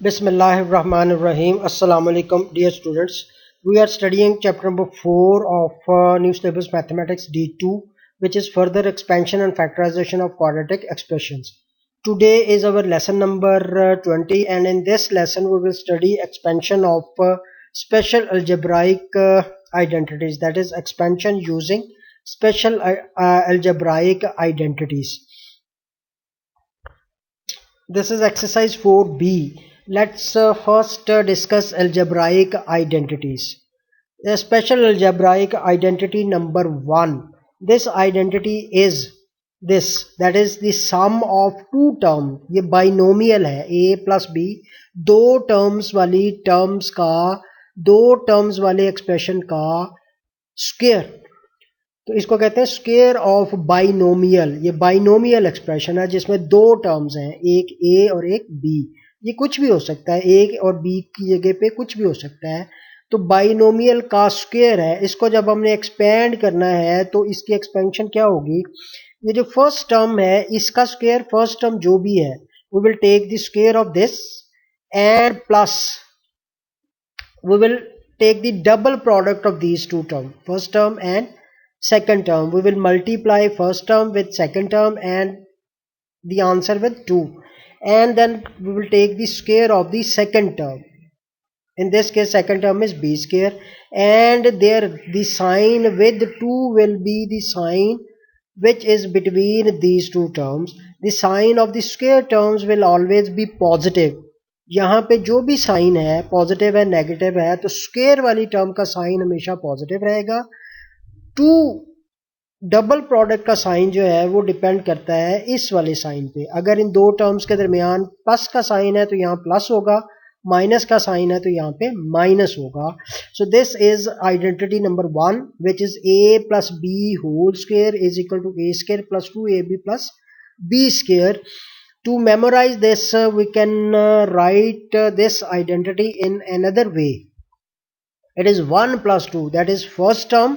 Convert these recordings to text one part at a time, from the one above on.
Bismillahirrahmanirrahim. Assalamu alaikum, dear students. We are studying chapter number 4 of New Syllabus Mathematics D2, which is further expansion and factorization of quadratic expressions. Today is our lesson number 20, and in this lesson we will study expansion of special algebraic identities, that is, expansion using special algebraic identities. This is exercise 4b. Let's first discuss algebraic identities. The special algebraic identity number 1. This identity is this, that is the sum of two terms. ये binomial है, a plus b, दो terms वाली terms का, दो terms वाले expression का square. तो इसको कहते हैं स्क्वायर ऑफ बाइनोमियल. ये बाइनोमियल एक्सप्रेशन है जिसमें दो टर्म्स हैं, एक ए और एक बी. ये कुछ भी हो सकता है, ए और बी की जगह पे कुछ भी हो सकता है. तो बाइनोमियल का स्क्वायर है. इसको जब हमने एक्सपेंड करना है तो इसकी एक्सपेंशन क्या होगी? ये जो फर्स्ट टर्म है इसका स्क्वायर, फर्स्ट टर्म जो भी है, we will take the square of this and plus we will take the double product of these two terms, first term and second term. We will multiply first term with second term and the answer with 2, and then we will take the square of the second term. In this case second term is b square, and there the sign with 2 will be the sign which is between these two terms. The sign of the square terms will always be positive. यहाँ पे जो भी sign है, positive है, negative है, तो square वाली term का साइन हमेशा पॉजिटिव रहेगा. टू डबल प्रोडक्ट का साइन जो है वो डिपेंड करता है इस वाले साइन पे. अगर इन दो टर्म्स के दरमियान प्लस का साइन है तो यहाँ प्लस होगा, माइनस का साइन है तो यहाँ पे माइनस होगा. So this is identity number 1, which is a plus B whole square is equal to a square plus 2ab plus b square. To memorize this, we can write this identity in another way. It is 1 plus 2, that is first term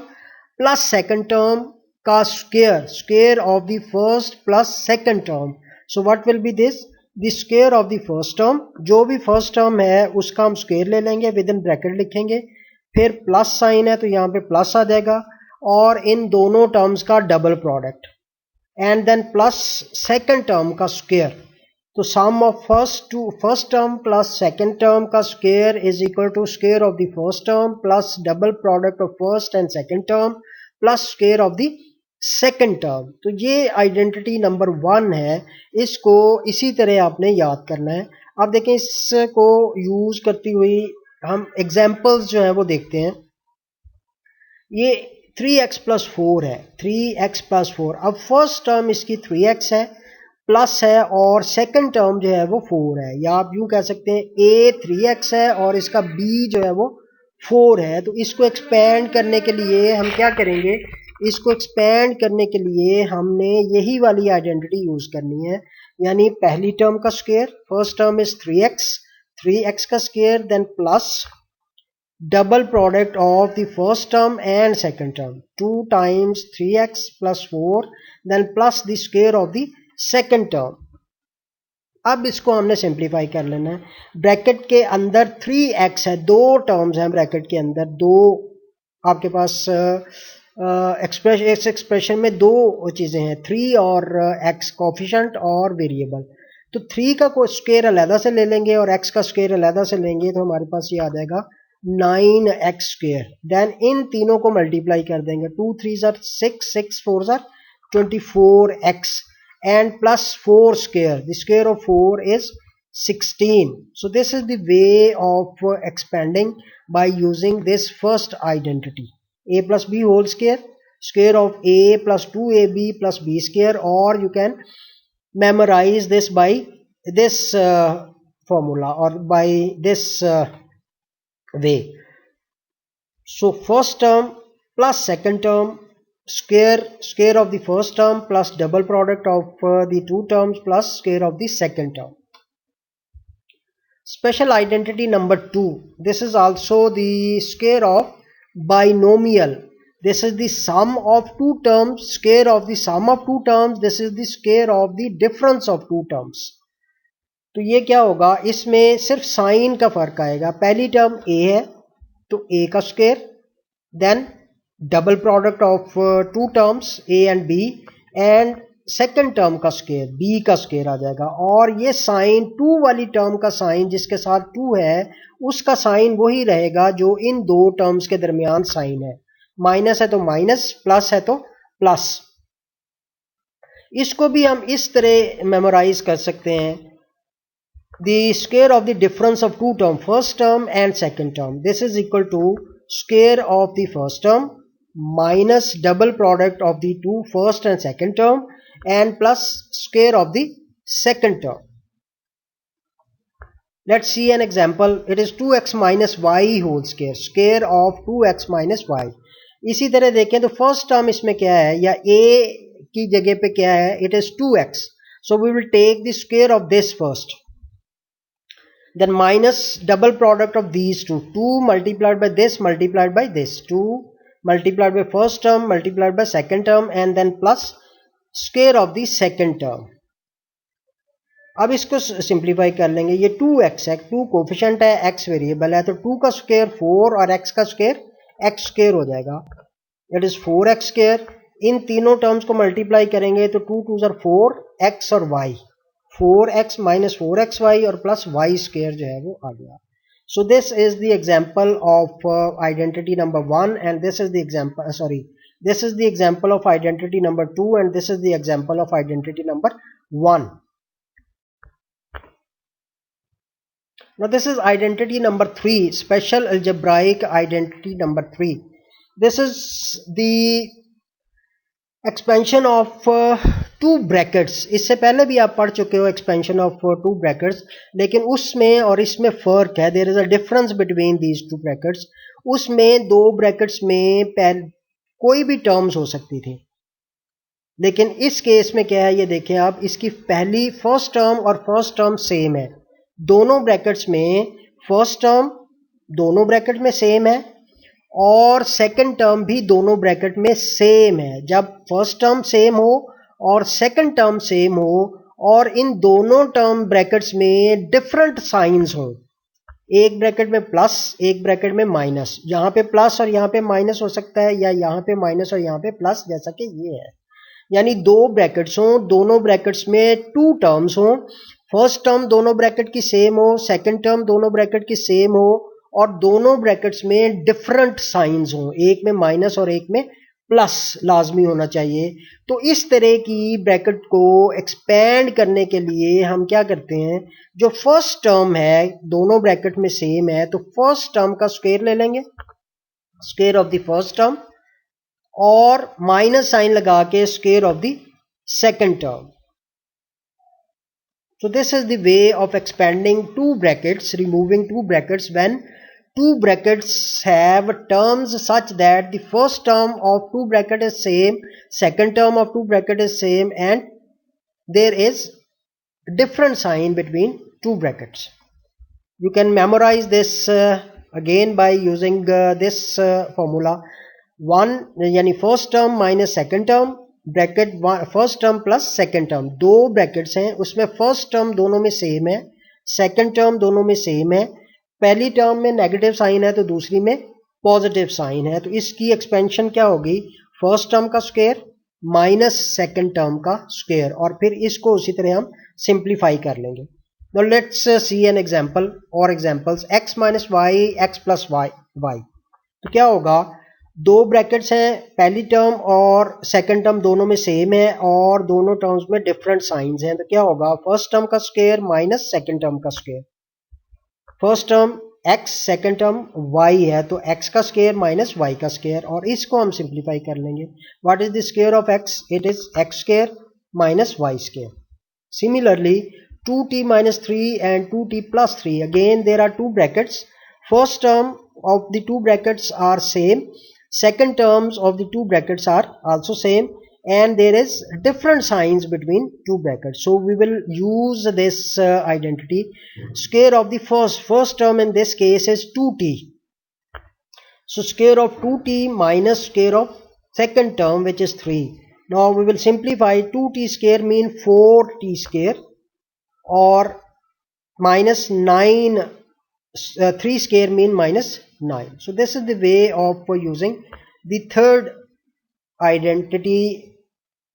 plus second term का square, square of the first plus second term. So what will be this? The square of the first term. जो भी first term है उसका हम square ले लेंगे, within bracket लिखेंगे, फिर plus sign है तो यहाँ पे plus आ जाएगा, और इन दोनों terms का double product, and then plus second term का square. तो sum of first term plus second term का square is equal to square of the first term plus double product of first and second term plus square of the second term. तो ये identity number 1 है. इसको इसी तरह आपने याद करना है. अब देखें, इसको यूज करती हुई हम एग्जाम्पल्स जो है वो देखते हैं. ये 3x प्लस 4 है, 3x प्लस 4. अब फर्स्ट टर्म इसकी 3x है, प्लस है, और सेकंड टर्म जो है वो 4 है, या आप यूं कह सकते हैं a 3x है और इसका b जो है वो 4 है. तो इसको एक्सपेंड करने के लिए हम क्या करेंगे? इसको एक्सपेंड करने के लिए हमने यही वाली आइडेंटिटी यूज करनी है, यानी पहली टर्म का square, first term is 3x, 3x का square, then plus double product of the first term and second term, 2 times 3x plus 4, then plus the square of the second term. अब इसको हमने simplify कर लेना है. Bracket के अंदर 3x है, दो टर्म्स हैं ब्रैकेट के अंदर, दो आपके पास इस एक्सप्रेशन में दो चीज़ें हैं, 3 और x, कोफिशिएंट और वेरिएबल. तो 3 का कोई स्क्वायर अलहदा से ले लेंगे और x का स्क्वायर अलहदा से लेंगे, तो हमारे पास ये आ जाएगा 9x स्क्वायर. देन इन तीनों को मल्टीप्लाई कर देंगे, 2 3 are 6, 6 4 are 24x, and plus 4 square, the square of 4 is 16. So this is the way of expanding by using this first identity, a plus b whole square, square of a plus 2ab plus b square, or you can memorize this by this formula or by this way. So first term plus second term, square of the first term plus double product of the two terms plus square of the second term. Special identity number 2, this is also the square of binomial. This is the sum of two terms, square of the sum of two terms. This is the square of the difference of two terms. तो ये क्या होगा, इसमें सिर्फ sign का फर्क आएगा। पहली टर्म a है तो a का square, then double product of two terms a and b, and second term का स्क्वायर b का स्क्वायर आ जाएगा। और ये साइन 2 वाली टर्म का साइन जिसके साथ 2 है उसका साइन वही रहेगा जो इन दो टर्म्स के दरमियान साइन है। माइनस है तो माइनस, प्लस है तो प्लस। इसको भी हम इस तरह मेमोराइज कर सकते हैं, the square of the difference of two term, first term and second term, this is equal to square of the first term minus double product of the two first and second term and plus square of the second term. Let's see an example. It is 2x minus y whole square, square of 2x minus y. इसी तरह देखें तो first term इसमें क्या है, या a की जगह पे क्या है, it is 2x, so we will take the square of this first, then minus double product of these two, 2 multiplied by this multiplied by this, 2 multiplied by first term multiplied by second term, and then plus square of the second term. अब इसको simplify कर लेंगे। ये 2x है, 2 coefficient है, x variable है, तो 2 का स्क्वायर 4 और x का स्क्वायर x स्क्वायर हो जाएगा। It is 4x square. इन तीनों टर्म्स को मल्टीप्लाई करेंगे तो 2 2 ज़र 4, x और y, 4x माइनस 4xy और प्लस y स्क्वायर जो है वो आ गया। सो this is the example of identity number 1 and this is the example, this is the example of identity number 2 and this is the example of identity number 1. Now this is identity number 3, special algebraic identity number 3. This is the expansion of to brackets. इससे पहले भी आप पढ़ चुके हो expansion of to brackets, लेकिन उसमें और इसमें फ़र्क है, there is a difference between these two brackets. उसमें दो ब्रैकेट्स में कोई भी टर्म्स हो सकती थी, लेकिन इस केस में क्या है ये देखें आप, इसकी पहली फर्स्ट टर्म और फर्स्ट टर्म सेम है। दोनों ब्रैकेट्स में फर्स्ट टर्म दोनों ब्रैकेट में सेम है और सेकंड टर्म भी दोनों ब्रैकेट में सेम है। जब फर्स्ट टर्म सेम हो और सेकंड टर्म सेम हो और इन दोनों टर्म ब्रैकेट्स में डिफरेंट साइंस हो, एक ब्रैकेट में प्लस एक ब्रैकेट में माइनस, यहाँ पे प्लस और यहाँ पे माइनस हो सकता है, या यहाँ पे माइनस और यहाँ पे प्लस, जैसा कि ये है। यानी दो ब्रैकेट्स हो, दोनों ब्रैकेट्स में टू टर्म्स हो, फर्स्ट टर्म दोनों ब्रैकेट की सेम हो, सेकंड टर्म दोनों ब्रैकेट की सेम हो और दोनों ब्रैकेट्स में डिफरेंट साइंस हो, एक में माइनस और एक में प्लस लाजमी होना चाहिए। तो इस तरह की ब्रैकेट को एक्सपेंड करने के लिए हम क्या करते हैं, जो फर्स्ट टर्म है दोनों ब्रैकेट में सेम है तो फर्स्ट टर्म का स्क्वायर ले लेंगे, square of the first term, और माइनस साइन लगा के square of the second term. So this is the way of expanding two brackets, removing two brackets when two brackets have terms such that the first term of two bracket is same, second term of two bracket is same, and there is different sign between two brackets. You can memorize this again by using this formula. One यानी first term minus second term, bracket first term plus second term, दो brackets हैं उसमें first term दोनों में same है, second term दोनों में same है, पहली टर्म में नेगेटिव साइन है तो दूसरी में पॉजिटिव साइन है, तो इसकी एक्सपेंशन क्या होगी, फर्स्ट टर्म का स्क्वायर माइनस सेकंड टर्म का स्क्वायर, और फिर इसको उसी तरह हम सिंप्लीफाई कर लेंगे। Now let's see an example or examples, x minus y, x plus y, y। तो क्या होगा, दो ब्रैकेट्स हैं, पहली टर्म और सेकंड टर्म दोनों में सेम है और दोनों टर्म्स में डिफरेंट साइंस हैं, तो क्या होगा, फर्स्ट टर्म का स्क्वायर माइनस सेकंड टर्म का square. First term x, second term y है तो x का स्क्वायर माइनस y का स्क्वायर, और इसको हम सिंप्लीफाई कर लेंगे। What is the square of x, it is x square minus y square. Similarly 2t minus 3 and 2t plus 3, again there are two brackets, first term of the two brackets are same, second terms of the two brackets are also same, and there is different signs between two brackets, so we will use this identity. Square of the first term in this case is 2t, so square of 2t minus square of second term which is 3. Now we will simplify, 2t square mean 4t square, और minus 9, 3 square mean minus 9. So this is the way of using the third identity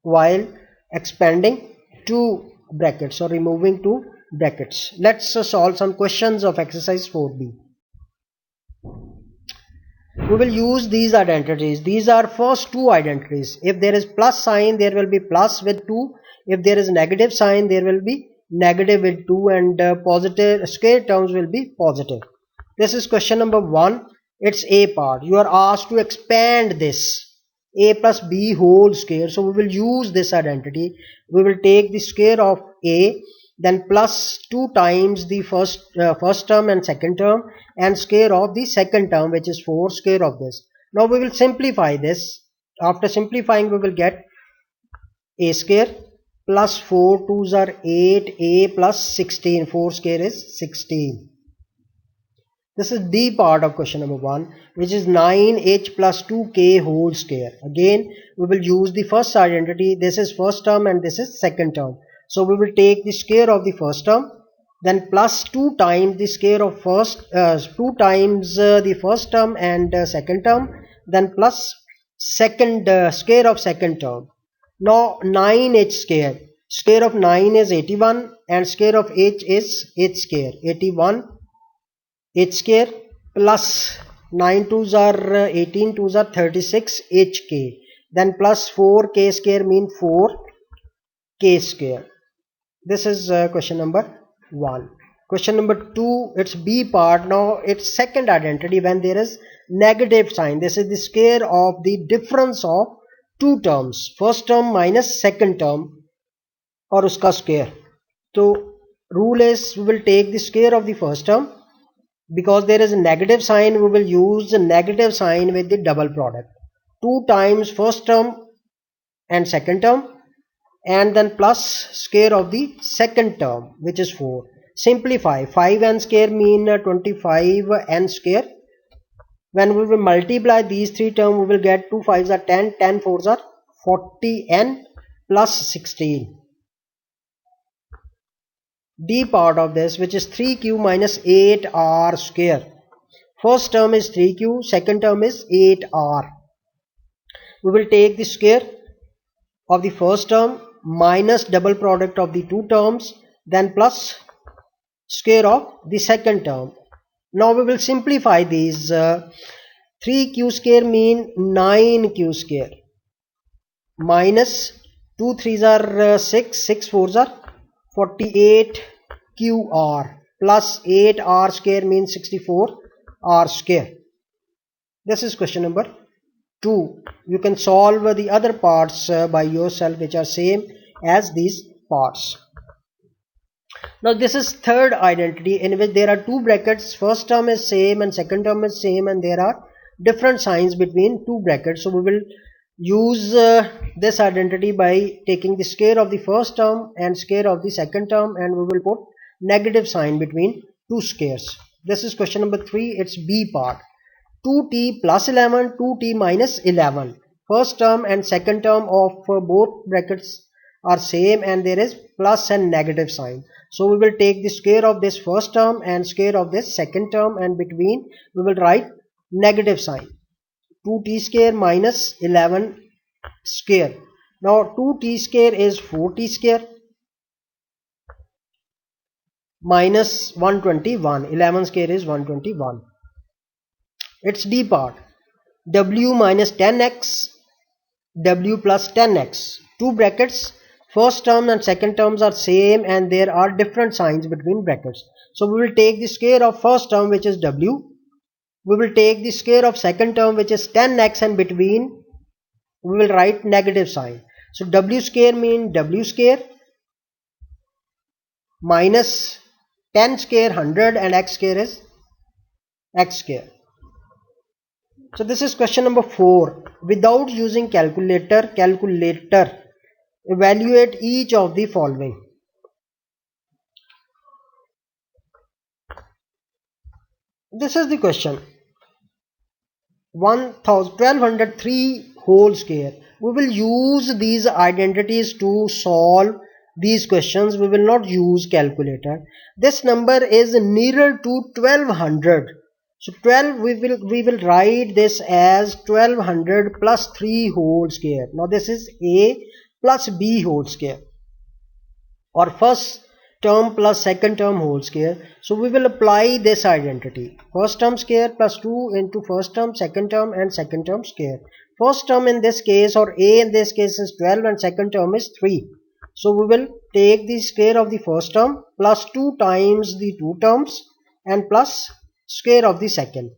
while expanding two brackets or removing two brackets. Let's solve some questions of exercise 4b. We will use these identities. These are first two identities. If there is plus sign, there will be plus with 2. If there is negative sign, there will be negative with 2, and positive square terms will be positive. This is question number 1. It's A part. You are asked to expand this a plus b whole square. So we will use this identity. We will take the square of a, then plus 2 times the first term and second term, and square of the second term, which is 4 square of this. Now we will simplify this. After simplifying, we will get a square plus 4 2s are 8, a plus 16, 4 square is 16. This is D part of question number 1, which is 9h plus 2k whole square. Again, we will use the first identity. This is first term and this is second term. So we will take the square of the first term, then plus 2 times the square of two times the first term and second term, then plus second square of second term. Now 9h square. Square of 9 is 81 and square of h is h square. 81 h square plus 9 2s are 18 2s are 36 hk, then plus 4k square mean 4k square. This is question number 1. Question number 2, it's B part. Now it's second identity when there is negative sign. This is the square of the difference of two terms, first term minus second term, or uska square. So rule is we will take the square of the first term. Because there is a negative sign, we will use the negative sign with the double product. 2 times first term and second term, and then plus square of the second term, which is 4. Simplify. 5n square mean 25n square. When we will multiply these three terms, we will get 2 5s are 10, 10 4s are 40n plus 16. D part of this, which is 3q minus 8r square. First term is 3q, second term is 8r. We will take the square of the first term minus double product of the two terms, then plus square of the second term. Now we will simplify these. 3q square mean 9q square minus 2 3s are 6, 6 4s are 48 qr plus 8r square means 64 r square. This is question number 2. You can solve the other parts by yourself, which are same as these parts. Now this is third identity in which there are two brackets. First term is same and second term is same, and there are different signs between two brackets. So we will use this identity by taking the square of the first term and square of the second term, and we will put negative sign between two squares. This is question number 3. It's B part. 2t plus 11, 2t minus 11. First term and second term of both brackets are same, and there is plus and negative sign. So we will take the square of this first term and square of this second term, and between we will write negative sign. 2t square minus 11 square. Now 2t square is 4t square minus 121. 11 square is 121. It's D part. W minus 10x, W plus 10x. Two brackets. First term and second terms are same, and there are different signs between brackets. So we will take the square of first term, which is W. We will take the square of second term, which is 10x, and between we will write negative sign. So W square mean W square minus 10 square 100, and x square is x square. So this is question number 4. Without using calculator, evaluate each of the following. This is the question. 1203 whole square. We will use these identities to solve these questions we will not use calculator. This number is nearer to 1200. So 12 we will write this as 1200 plus 3 whole square. Now this is a plus b whole square, or first term plus second term whole square. So we will apply this identity. First term square plus 2 into first term, second term and second term square. First term in this case, or a in this case, is 12 and second term is 3. So we will take the square of the first term plus 2 times the two terms and plus square of the second.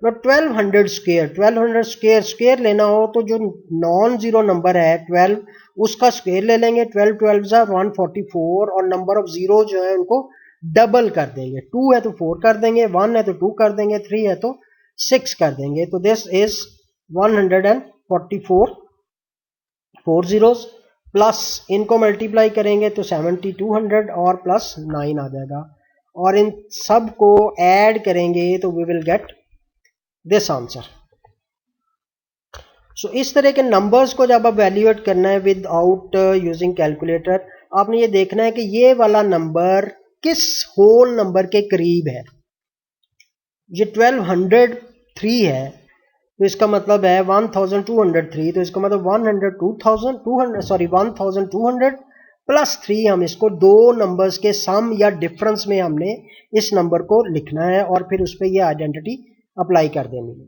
Now 1200 square लेना हो तो जो non zero number है 12 उसका square ले लेंगे. 12 12 144 और number of zero जो है उनको डबल कर देंगे. 2 है तो 4 कर देंगे, 1 है तो 2 कर देंगे, 3 है तो 6 कर देंगे. तो दिस इज 144 4 जीरोस प्लस इनको मल्टीप्लाई करेंगे तो 7200 और प्लस 9 आ जाएगा, और इन सब को ऐड करेंगे तो we will get this answer. So इस तरह के नंबर्स को जब आप वैल्यूएट करना है विदाउट यूजिंग कैलकुलेटर, आपने ये देखना है कि ये वाला नंबर किस होल नंबर के करीब है. ये 1203 है तो इसका मतलब है 1203, तो इसका मतलब 1200 प्लस 3 हम इसको दो नंबर्स के सम या डिफरेंस में हमने इस नंबर को लिखना है और फिर उस पर यह आइडेंटिटी अप्लाई कर देनी है.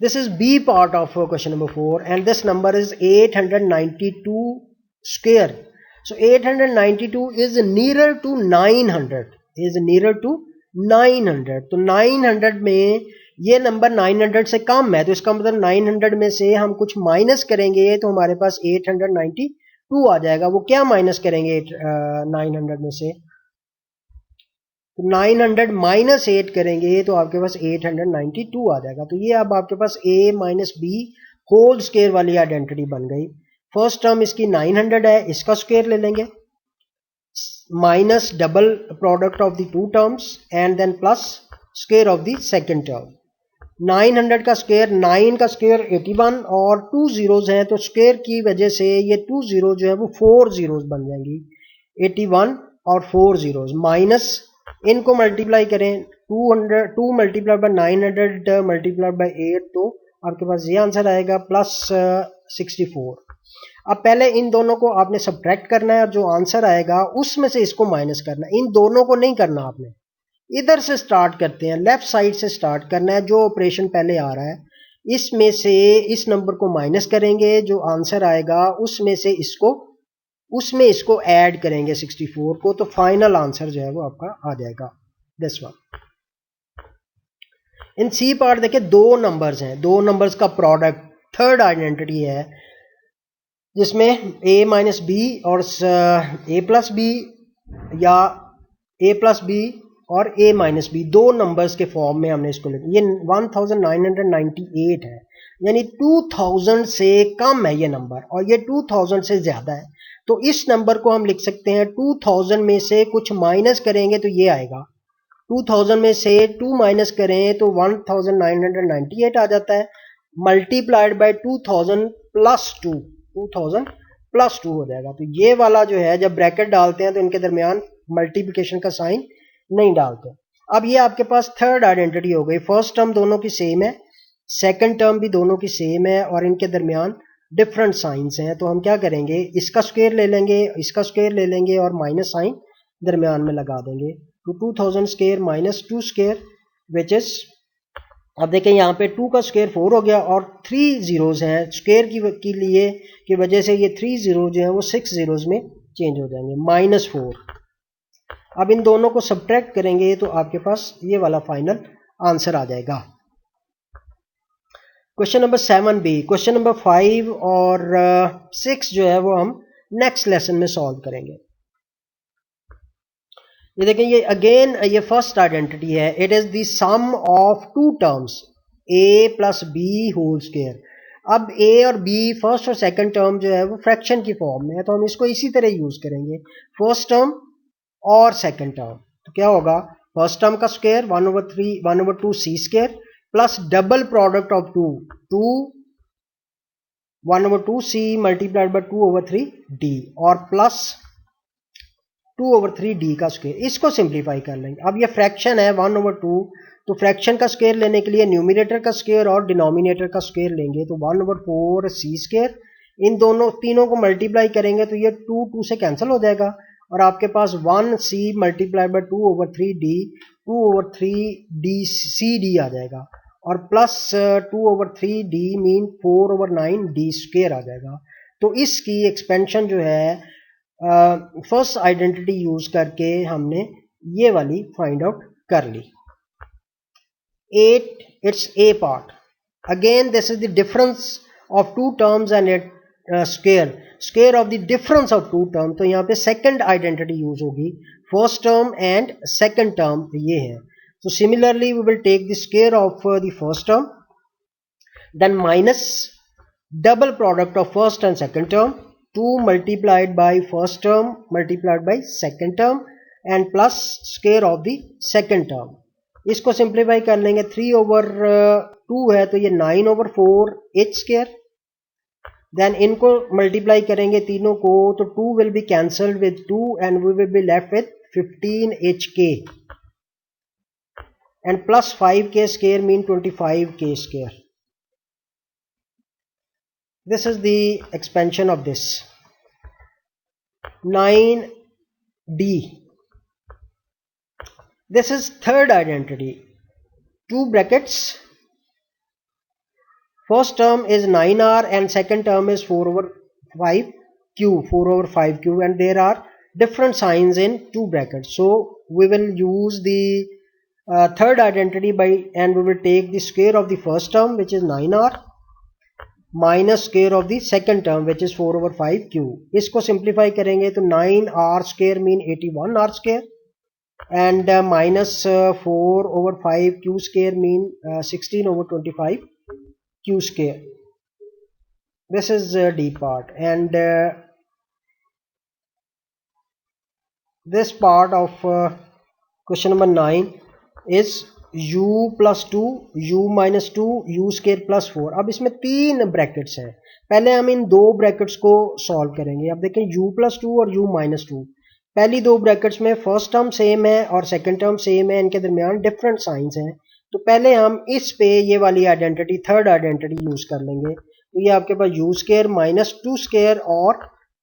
This is B part of question number 4 and this number is 892 square. So 892 is nearer to 900, is nearer to 900. तो 900 में ये नंबर 900 से कम है, तो इसका मतलब 900 में से हम कुछ माइनस करेंगे तो हमारे पास 892 आ जाएगा. वो क्या माइनस करेंगे 900 में से? तो 900 माइनस 8 करेंगे तो आपके पास 892 आ जाएगा. तो ये अब आपके पास a minus B whole square वाली आइडेंटिटी बन गई. फर्स्ट टर्म इसकी 900 है, इसका स्क्वायर ले लेंगे minus double product of the two terms and then plus square of the second term. 900 का स्क्वायर, 9 का स्क्वायर 81 और 2 जीरोज हैं तो स्क्वायर की वजह से ये 2 जीरो जो है वो 4 जीरोज बन जाएंगी. 81 और 4 जीरोज माइनस इनको मल्टीप्लाई करें 2 मल्टीप्लाई बाय 900 मल्टीप्लाई बाय 8 तो आपके पास ये आंसर आएगा प्लस 64. अब पहले इन दोनों को आपने सब्ट्रैक्ट करना है और जो आंसर आएगा उसमें से इसको माइनस करना है. इन दोनों को नहीं करना, आपने इधर से स्टार्ट करते हैं, लेफ्ट साइड से स्टार्ट करना है. जो ऑपरेशन पहले आ रहा है इसमें से इस नंबर को माइनस करेंगे, जो आंसर आएगा उसमें से उसमें इसको ऐड करेंगे 64 को, तो फाइनल आंसर जो है वो आपका आ जाएगा this one. In C part देखिए दो नंबर्स हैं, दो नंबर्स का प्रोडक्ट थर्ड आइडेंटिटी है जिसमें a माइनस बी और a प्लस बी या a प्लस बी और a माइनस बी दो नंबर्स के फॉर्म में हमने इसको लिखा. ये 1998 है, यानी 2000 से कम है ये नंबर और ये 2000 से ज्यादा है. तो इस नंबर को हम लिख सकते हैं 2000 में से कुछ माइनस करेंगे तो ये आएगा. 2000 में से 2 माइनस करें तो 1998 आ जाता है, मल्टीप्लाइड बाय 2000 प्लस 2 हो जाएगा. तो ये वाला जो है जब ब्रैकेट डालते हैं तो इनके दरमियान मल्टीप्लिकेशन का साइन नहीं डालते. अब ये आपके पास थर्ड आइडेंटिटी हो गई. फर्स्ट टर्म दोनों की सेम है, सेकंड टर्म भी दोनों की सेम है और इनके दरमियान डिफरेंट साइंस हैं. तो हम क्या करेंगे, इसका स्क्वायर ले लेंगे, इसका स्क्वायर ले लेंगे और माइनस साइन दरमियान में लगा देंगे. तो 2000 square minus 2 square which is, अब देखें यहाँ पे 2 का स्क्वायर 4 हो गया और 3 जीरोज हैं स्क्वायर की वजह से ये 3 जीरो जो है वो 6 जीरोज में चेंज हो जाएंगे, माइनस 4. अब इन दोनों को सब्ट्रैक्ट करेंगे तो आपके पास ये वाला फाइनल आंसर आ जाएगा. Question number 7b. Question number 5 और 6 जो है वो हम नेक्स्ट लेसन में सॉल्व करेंगे. ये देखें, ये अगेन ये फर्स्ट आइडेंटिटी है. It is the sum of two terms a plus B whole square. अब a और b फर्स्ट और सेकंड टर्म जो है वो फ्रैक्शन की फॉर्म में है तो हम इसको इसी तरह यूज करेंगे, फर्स्ट टर्म और सेकंड टर्म. तो क्या होगा, फर्स्ट टर्म का square 1/2 c square plus double product of 2 1/2c multiplied by 2/3d और प्लस 2/3d का स्क्वायर। इसको सिंप्लीफाई कर लेंगे। अब ये फ्रैक्शन है 1/2, तो फ्रैक्शन का स्क्वायर लेने के लिए न्यूमिनेटर का स्क्वायर और डिनोमिनेटर का स्क्वायर लेंगे, तो 1/4c²। इन दोनों तीनों को मल्टीप्लाई करेंगे तो ये 2 से कैंसिल हो जाएगा और आपके पास 1c multiply by 2/3d 2/3dcd आ जाएगा और प्लस 2/3d मीन 4/9d² आ जाएगा। तो इसकी एक्सपेंशन जो है फर्स्ट आइडेंटिटी यूज करके हमने ये वाली फाइंड आउट कर ली। 8, its a part. Again this is the difference of two terms and a square of the difference of two terms। तो यहाँ पे सेकंड आइडेंटिटी यूज होगी, first term and second term ये है। So similarly we will take the square of the first term, then minus double product of first and second term, 2 multiplied by first term multiplied by second term and plus square of the second term। इसको simplify कर लेंगे, 3/2 है तो ये 9/4h²। Then इनको multiply करेंगे तीनों को, तो 2 will be cancelled with 2 and we will be left with 15h² and plus 5k² mean 25k²। This is the expansion of this 9d. This is third identity, two brackets, first term is 9r and second term is 4/5q and there are different signs in two brackets. So we will use the third identity and we will take the square of the first term which is 9r minus square of the second term which is 4/5q। इसको simplify करेंगे तो 9r² mean 81r² and minus 4/5q² mean 16/25q²। This is D part and this part of question number 9 is u + 2 u - 2 u² + 4। अब इसमें 3 brackets हैं, पहले हम इन दो brackets को सॉल्व करेंगे। अब देखें u + 2 और u - 2, पहली दो ब्रैकेट्स में फर्स्ट टर्म सेम है और सेकंड टर्म सेम है, इनके दरमियान डिफरेंट साइंस हैं। तो पहले हम इस पे ये वाली आइडेंटिटी थर्ड आइडेंटिटी यूज कर लेंगे। तो ये आपके पास u² - 2² और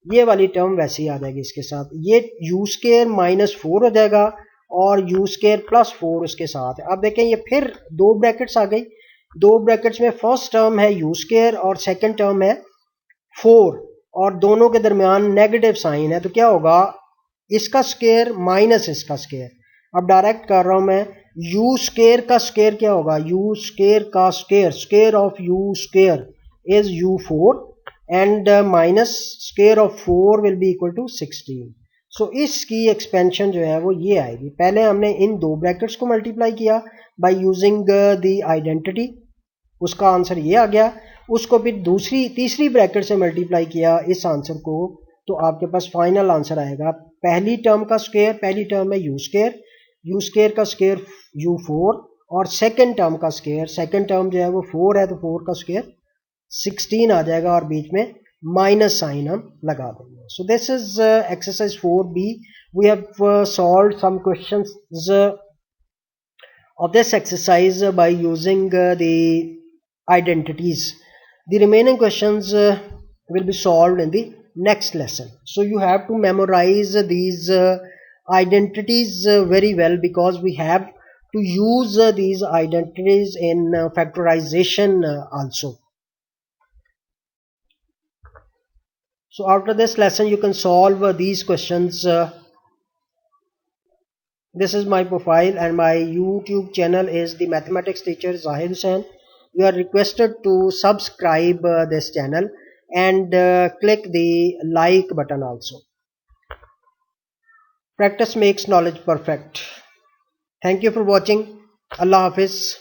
ये वाली टर्म वैसे ही आ जाएगी इसके साथ, ये u² - 4 हो जाएगा और u² + 4 उसके साथ है। अब देखें ये फिर दो ब्रैकेट्स आ गई, दो ब्रैकेट्स में फर्स्ट टर्म है u² और सेकंड टर्म है 4 और दोनों के दरमियान नेगेटिव साइन है, तो क्या होगा, इसका स्क्वायर माइनस इसका स्क्वायर। अब डायरेक्ट कर रहा हूं मैं, u² का स्क्वायर क्या होगा, u² का square of u² is u4 and minus square of 4 will be equal to 16। So इसकी एक्सपेंशन जो है वो ये आएगी। पहले हमने इन दो ब्रैकेट्स को मल्टीप्लाई किया बाय यूजिंग द आइडेंटिटी, उसका आंसर ये आ गया। उसको फिर तीसरी ब्रैकेट से मल्टीप्लाई किया इस आंसर को, तो आपके पास फाइनल आंसर आएगा पहली टर्म का स्क्वायर, पहली टर्म है u² का स्क्वायर u4 और सेकंड टर्म का स्क्वायर, सेकंड टर्म जो है वो 4 है तो 4 का स्क्वायर 16 आ जाएगा और बीच में माइनस साइन हम लगा देंगे। So this is exercise 4b. We have solved some questions of this exercise by using the identities. The remaining questions will be solved in the next lesson. So you have to memorize these identities very well because we have to use these identities in factorization also. So after this lesson you can solve these questions. This is my profile and my YouTube channel is the mathematics teacher Zahid Hussain. You are requested to subscribe this channel and click the like button also. Practice makes knowledge perfect. Thank you for watching. Allah Hafiz.